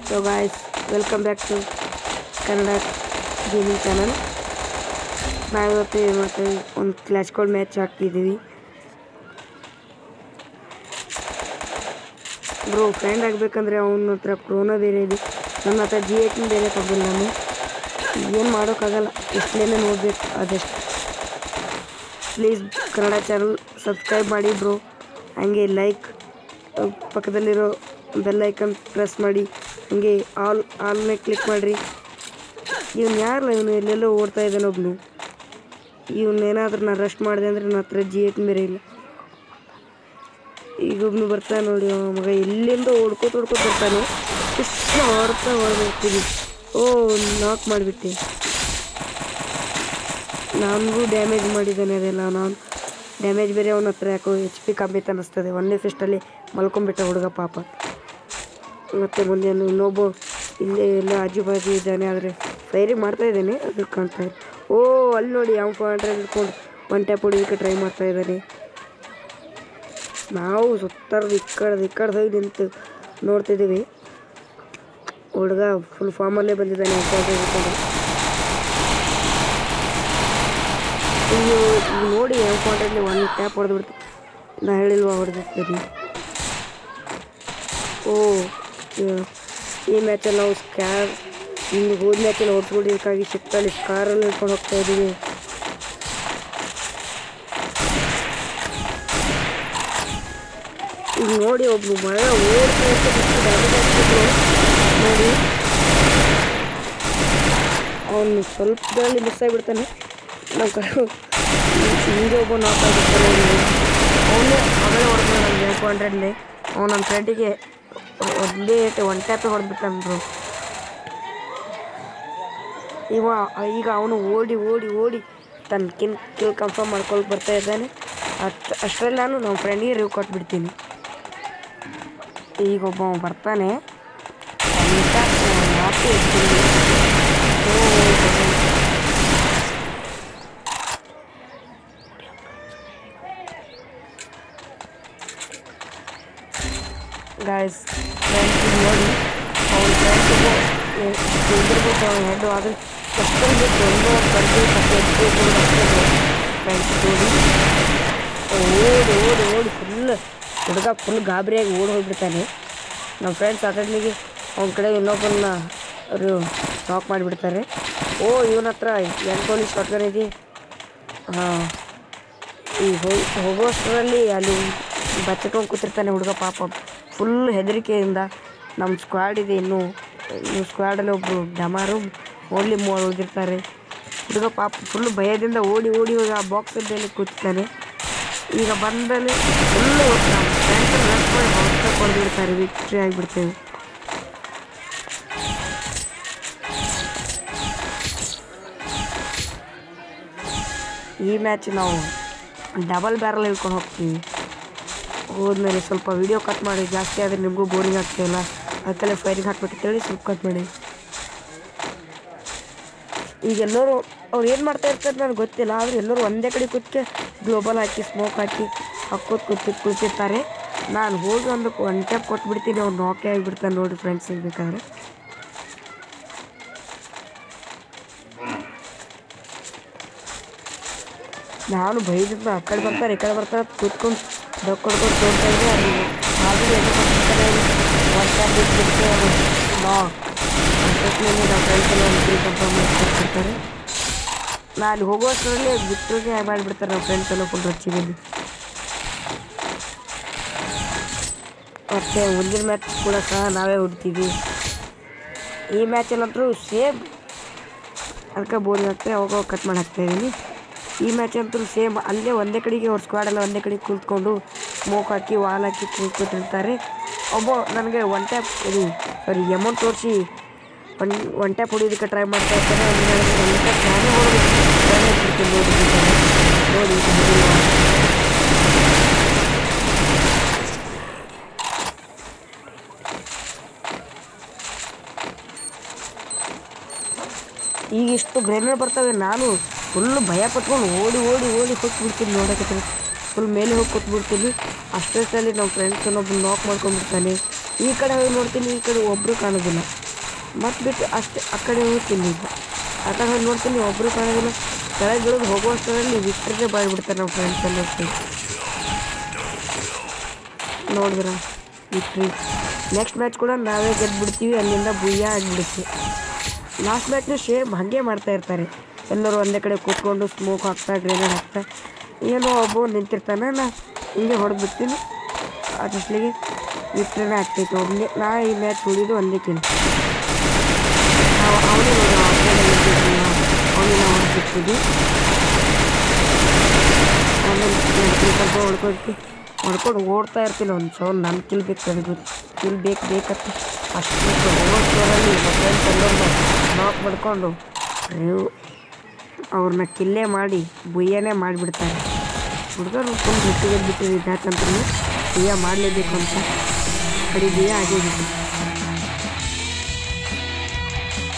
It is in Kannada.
So guys, welcome back to Kannada Gaming Channel. ನಾವಿವತ್ತು ಏನು ಮಾಡ್ತೀವಿ, ಒಂದು ಕ್ಲಾಶ್ ಕೋಡ್ ಮ್ಯಾಚ್ ಹಾಕ್ತಿದ್ದೀವಿ. ಬ್ರೋ ಫ್ರೆಂಡ್ ಆಗಬೇಕಂದ್ರೆ ಅವನ ಹತ್ರ ಕ್ರೋನೋ ಬೇರೆ ಇದೆ, ನನ್ನ ಹತ್ರ G8 ಬೇರೆ ತಗೊಂಡಿಲ್ಲ. ನಾನು ಏನು ಮಾಡೋಕ್ಕಾಗಲ್ಲ, ಎಷ್ಟೇನೇ ನೋಡಬೇಕು ಅದಷ್ಟು. ಪ್ಲೀಸ್ ಕನ್ನಡ ಚಾನಲ್ ಸಬ್ಸ್ಕ್ರೈಬ್ ಮಾಡಿ ಬ್ರೋ, ಹಾಗೆ ಲೈಕ್, ಪಕ್ಕದಲ್ಲಿರೋ ಬೆಲ್ ಐಕನ್ ಪ್ರೆಸ್ ಮಾಡಿ, ಹಾಗೆ ಆಲ್ನೇ ಕ್ಲಿಕ್ ಮಾಡಿರಿ. ಇವನು ಯಾರಲ್ಲ, ಇವನು ಎಲ್ಲೆಲ್ಲೋ ಓಡ್ತಾ ಇದ್ದಾನೆ ಒಬ್ಬನು. ಇವನ್ನೇನಾದ್ರೂ ನಾನು ರೆಸ್ಟ್ ಮಾಡಿದೆ ಅಂದರೆ ನನ್ನ ಹತ್ರ G8 ಬೇರೆ ಇಲ್ಲ. ಈಗ ಒಬ್ಬನು ಬರ್ತಾನೆ ನೋಡಿ, ಮಗ ಎಲ್ಲಿಂದ ಓಡ್ಕೋತ ಬರ್ತಾನೆ. ಎಷ್ಟು ಹೊಡೆದಿರ್ತೀವಿ. ನಾಕ್ ಮಾಡಿಬಿಟ್ಟೆ. ನನಗೂ ಡ್ಯಾಮೇಜ್ ಮಾಡಿದ್ದಾನೆ ಅದೆಲ್ಲ. ನಾನು ಡ್ಯಾಮೇಜ್ ಬೇರೆ ಅವನ ಹತ್ರ ಯಾಕೋ HP ಕಮ್ಮಿ ಅನ್ನಿಸ್ತದೆ. ಒಂದೇ ಫಿಸ್ಟಲ್ಲಿ ಮಲ್ಕೊಂಡ್ಬಿಟ್ಟ ಹುಡುಗ ಪಾಪ. ಮತ್ತು ಮುಂದೆ ಇನ್ನೊಬ್ಬ ಇಲ್ಲೇ ಎಲ್ಲ ಆಜು ಬಾಜು ಇದ್ದಾನೆ, ಆದರೆ ಫೈರಿಂಗ್ ಮಾಡ್ತಾ ಇದ್ದಾನೆ, ಅದು ಕಾಣ್ತಾ ಇದೆ. ಅಲ್ಲಿ ನೋಡಿ, ಅವ್ನು 400 ಇಟ್ಕೊಂಡು ಒನ್ ಟ್ಯಾಪ್ ಹೊಡಿಯೋದಕ್ಕೆ ಟ್ರೈ ಮಾಡ್ತಾ ಇದ್ದಾನೆ. ನಾವು ಸುತ್ತಾರ್ದು ಈ ಕಡೆ ಹೋಗಿ ನಿಂತು ನೋಡ್ತಿದ್ದೀವಿ. ಹುಡುಗ ಫುಲ್ ಫಾರ್ಮಲ್ಲೇ ಬಂದಿದ್ದಾನೆ. ಈಗ ನೋಡಿ, M400 ಒನ್ ಟ್ಯಾಪ್ ಹೊಡೆದ್ಬಿಡ್ತು. ನಾ ಹೇಳಿಲ್ವ ಹೊಡೆದಿರ್ತೀರಿ. ಈ ಮ್ಯಾಚಲ್ಲಿ ನಾವು ಹಿಂಗೆ ಹೋದ ಮ್ಯಾಚಲ್ಲಿ ಹೊಡ್ಸ್ಬಿಟ್ಟಿದ್ದಕ್ಕಾಗಿ ಶಿಫ್ಟಲ್ಲಿ ಕಾರಲ್ಲಿ ಹಿಡ್ಕೊಂಡು ಹೋಗ್ತಾ ಇದ್ದೀವಿ. ಈಗ ನೋಡಿ, ಒಬ್ಬ ಮಗ ಓಡ್ತಾ ನೋಡಿ, ಅವನು ಸ್ವಲ್ಪದಲ್ಲಿ ಮಿಸ್ ಆಗಿಬಿಡ್ತಾನೆ. ನಮ್ಮ ಹಿಂಗೆ ಒಬ್ಬ ನಾಕ್ ಆಗಿರ್ತಾನೆ. ಅವನೇ ಅವಳೇ ಹೊಡೆದ ನನಗೆ M400. ಅವ್ನು ನನ್ನ ಫ್ರೆಂಡಿಗೆ ಒಂದೇ ಒನ್ ಟ್ಯಾಪೇ ಹೊಡೆದ್ಬಿಟ್ಟಂದ್ರು. ಈಗ ಅವನು ಓಡಿ ತನ್ನ ಕಿಲ್ ಕನ್ಫರ್ಮ್ ಮಾಡ್ಕೊಂಡು ಬರ್ತಾ ಇದ್ದಾನೆ. ಅಷ್ಟರಲ್ಲಿ ನಾನು ನಮ್ಮ ಫ್ರೆಂಡಿಗೆ ರಿವ್ ಕೊಟ್ಬಿಡ್ತೀನಿ. ಈಗ ಒಬ್ಬ ಬರ್ತಾನೆ. ಗಾಯ್ಸ್, ನೋಡಿ ಅವ್ನ ಹೆಡ್ಡು ಆದರೆ ಎಷ್ಟೊಂದು ಓಡಿ ಫುಲ್ ಹುಡುಗ ಫುಲ್ ಗಾಬರಿಯಾಗಿ ಓಡಿ ಹೋಗ್ಬಿಡ್ತಾನೆ. ನಮ್ಮ ಫ್ರೆಂಡ್ಸ್ ಅಟೆಂಡಿಗೆ ಅವನ ಕಡೆ ಇನ್ನೊಬ್ಬನ ಅವರು ನಾಕ್ ಮಾಡಿಬಿಡ್ತಾರೆ. ಇವನ ಹತ್ರ M20 ಶಾಟ್ಗನ್ ಇದೆ. ಈ ಹೋಗೋಷ್ಟರಲ್ಲಿ ಅಲ್ಲಿ ಬಚ್ಚಿಟ್ಕೊಂಡು ಕೂತಿರ್ತಾನೆ ಹುಡುಗ ಪಾಪ, ಫುಲ್ ಹೆದರಿಕೆಯಿಂದ. ನಮ್ಮ ಸ್ಕ್ವಾಡ್ ಇದೆ, ಇನ್ನೂ ಸ್ಕ್ವಾಡಲ್ಲಿ ಒಬ್ಬರು ಡಮಾರು ಓನ್ಲಿ 3 ಉಳಿದಿರ್ತಾರೆ. ಹುಡುಗ ಪಾಪ ಫುಲ್ ಭಯದಿಂದ ಓಡಿ ಹೋಗಿ ಆ ಬಾಕ್ಸ್ ಮೇಲೆ ಕೂತಿದ್ದಾನೆ. ಈಗ ಬಂದಲ್ಲಿ ಫುಲ್ಲು ನಮ್ಮ ಫ್ರೆಂಡ್ಸ್ ರೆಸ್ಟ್ ಮಾಡಿ ಬಾಕ್ಸ್ ಕೊಡ್ಬಿಡ್ತಾರೆ. ವಿಕ್ಟ್ರಿ ಆಗಿಬಿಡ್ತೇವೆ. ಈ ಮ್ಯಾಚ್ ನಾವು ಡಬಲ್ ಬ್ಯಾರಲ್ ಹಿಡ್ಕೊಂಡು ಹೋಗ್ತೀವಿ. ಹೋದ್ಮೇಲೆ ಸ್ವಲ್ಪ ವೀಡಿಯೋ ಕಟ್ ಮಾಡಿ, ಜಾಸ್ತಿ ಆದರೆ ನಿಮಗೂ ಬೋರಿಂಗ್ ಆಗ್ತಾಯಿಲ್ಲ, ಅದಕ್ಕೆಲ್ಲ ಫೈರಿಂಗ್ ಹಾಕ್ಬೇಕಂತೇಳಿ ಸ್ವಲ್ಪ ಕಟ್ ಮಾಡಿ. ಈಗ ಎಲ್ಲರೂ ಅವ್ರು ಏನು ಮಾಡ್ತಾ ಇರ್ತಾರೆ ನನಗೆ ಗೊತ್ತಿಲ್ಲ, ಆದರೆ ಎಲ್ಲರೂ ಒಂದೇ ಕಡೆ ಕೂತ್ಕೆ ಗ್ಲೋಬಲ್ ಹಾಕಿ ಸ್ಮೋಕ್ ಹಾಕಿ ಕುಳಿತಿರ್ತಾರೆ. ನಾನು ಹೋಗಿ ಒಂದು ಒನ್ ಟ್ಯಾಪ್ ಕೊಟ್ಬಿಡ್ತೀನಿ, ಅವ್ನು ನಾಕೇ ಆಗಿಬಿಡ್ತಾನೆ ನೋಡಿ ಫ್ರೆಂಡ್ಸ್. ಬೇಕಾದ್ರೆ ನಾನು ಭಯದಿಂದ ಆ ಕಡೆ ಬರ್ತಾರೆ ಈ ಕಡೆ ಬರ್ತಾರೆ ಕೂತ್ಕೊಂಡು ಕೊಡ್ಕೊಂಡು ತೋಡ್ತಾ ಇದ್ದೆ. ಅದು ಆಲ್ರೆಡಿ ಎಲ್ಲ ಕೊಟ್ಟಿರ್ತಾರೆ. ಒನ್ ಟ್ಯಾಪ್ ಬಿಟ್ಬಿಟ್ಟು ಅದು ನಾವು ಫ್ರೆಂಡ್ಸ್ ಎಲ್ಲ ಒಂದು ಕನ್ಫರ್ಮ್ ಮಾಡ್ತಿರ್ತಾರೆ. ನಾನು ಅಲ್ಲಿ ಹೋಗೋಷ್ಟರಲ್ಲಿ ಬಿಟ್ಟರಿಗೆ ಮಾಡಿಬಿಡ್ತಾರೆ ನಮ್ಮ ಫ್ರೆಂಡ್ಸ್ ಎಲ್ಲ ಫುಲ್ ರಚ್ಚಿನಲ್ಲಿ. ಮತ್ತು ಮುಂದಿನ ಮ್ಯಾಚ್ ಕೂಡ ಸಹ ನಾವೇ ಹೊಡ್ತೀವಿ. ಈ ಮ್ಯಾಚಲ್ಲಂತೂ ಸೇಮ್, ಅದಕ್ಕೆ ಬೋರಿಂಗ್ ಆಗ್ತದೆ, ಅವಾಗ ಕಟ್ ಮಾಡಿ ಹಾಕ್ತಾಯಿದ್ದೀನಿ. ಈ ಮ್ಯಾಚ್ ಅಂತೂ ಸೇಮ್, ಅಲ್ಲೇ ಒಂದೇ ಕಡೆಗೆ ಅವ್ರ ಸ್ಕ್ವಾಡೆಲ್ಲ ಒಂದೇ ಕಡೆಗೆ ಕೂತ್ಕೊಂಡು ಸ್ಮೋಕ್ ಹಾಕಿ ವಾಲ್ ಹಾಕಿ ಕೂತ್ಕೊತಿರ್ತಾರೆ. ಒಬ್ಬ ನನಗೆ ಒನ್ ಟ್ಯಾಪ್ ಅಮೌಂಟ್ ತೋರಿಸಿ ಒನ್ ಟ್ಯಾಪ್ ಹೊಡಿಯೋದಕ್ಕೆ ಟ್ರೈ ಮಾಡ್ತಾ ಇರ್ತಾರೆ. ಒನ್ ಟ್ಯಾಪ್ ನಾನೇ ಹೊಡೋದಕ್ಕೆ ನೋಡಿ. ಈಗ ಇಷ್ಟು ಗ್ರೆನೇಡ್ ಬರ್ತವೆ. ನಾನು ಫುಲ್ಲು ಭಯ ಪಟ್ಕೊಂಡು ಓಡಿ ಹೋಗ್ಬಿಡ್ತೀನಿ. ನೋಡೋಕ್ಕೆ ಫುಲ್ ಮೇಲೆ ಹೋಗಿ ಕೂತ್ಬಿಡ್ತೀನಿ. ಅಷ್ಟರಲ್ಲಿ ನಮ್ಮ ಫ್ರೆಂಡ್ಸ್ ಒಬ್ಬರು ನಾಕ್ ಮಾಡ್ಕೊಂಡ್ಬಿಡ್ತಾನೆ. ಈ ಕಡೆ ಹೋಗಿ ನೋಡ್ತೀನಿ, ಈ ಕಡೆ ಒಬ್ಬರು ಕಾಣೋದಿಲ್ಲ. ಮತ್ತು ಬಿಟ್ಟು ಅಷ್ಟೇ ಆ ಕಡೆ ಹೋಗ್ತೀನಿ. ಈಗ ಆ ಕಡೆ ಹೋಗಿ ನೋಡ್ತೀನಿ, ಒಬ್ಬರು ಕಾಣೋದಿಲ್ಲ. ಕೆಳಗೆ ಇಳಿದು ಹೋಗುವಷ್ಟರಲ್ಲಿ ವಿಕ್ಟ್ರಿಗೆ ಬಾಯ್ಬಿಡ್ತಾರೆ ನಮ್ಮ ಫ್ರೆಂಡ್ಸ್ ಎಲ್ಲ ಸೇರಿ. ನೋಡಿದ್ರ ವಿಕ್ಟ್ರಿ. ನೆಕ್ಸ್ಟ್ ಮ್ಯಾಚ್ ಕೂಡ ನಾವೇ ಗೆದ್ದುಬಿಡ್ತೀವಿ, ಅಲ್ಲಿಂದ ಬುಯ್ಯ ಆಗಿಬಿಡ್ತೀವಿ. ಲಾಸ್ಟ್ ಮ್ಯಾಚ್ನ ಶೇರ್ ಹಾಗೆ ಮಾಡ್ತಾಯಿರ್ತಾರೆ. ಎಲ್ಲರೂ ಒಂದೇ ಕಡೆ ಕೂತ್ಕೊಂಡು ಸ್ಮೋಕ್ ಹಾಕ್ತಾ ಗ್ರೇನೇಡ್ ಹಾಕ್ತಾ ಏನೋ ಒಬ್ಬ ನಿಂತಿರ್ತಾನೆ. ನಾ ಹಿಂಗೆ ಹೊಡೆದ್ಬಿಡ್ತೀನಿ, ಅಷ್ಟಲಿಗೆ ವಿಕ್ಟ್ರಿನೇ ಆಗ್ತೈತೆ ಒಬ್ಬನೇ. ನಾ ಈ ಮ್ಯಾಚ್ ಉಳಿದು ಒಂದೇ ಕಿಲ್. ಅವನೇ ಅವನಿಗೆ ನಾವು ಹೊಡೆದಿರ್ತೀವಿ. ಆಮೇಲೆ ಸ್ವಲ್ಪ ಹೊಡ್ಕೊಂಡು ಓಡ್ತಾ ಇರ್ತೀನಿ. ಒಂದು ಸೌಂಡ್ ನನ್ನ ಕಿಲ್ ಬೇಕಂತ ಅಷ್ಟು ಓವರ್ಸ್ಟೋರಲ್ಲಿ ಫ್ರೆಂಡ್ಸ್ ಎಲ್ಲರನ್ನ ನಾಕ್ ಮಾಡ್ಕೊಂಡು ಅವ್ರನ್ನ ಕಿಲ್ಲೇ ಮಾಡಿ ಬುಯ್ಯನೇ ಮಾಡಿಬಿಡ್ತಾರೆ. ಹುಡುಗರು ಫುಲ್ ಬಿಟ್ಟಿದ್ದೀವಿ ಮ್ಯಾಚ್ ಅಂತ ಬುಯ್ಯ ಮಾಡಲೇಬೇಕು ಅಂತ ಕಡಿ ಬುಯ್ಯ ಆಗೇ ಬಿಟ್ಟು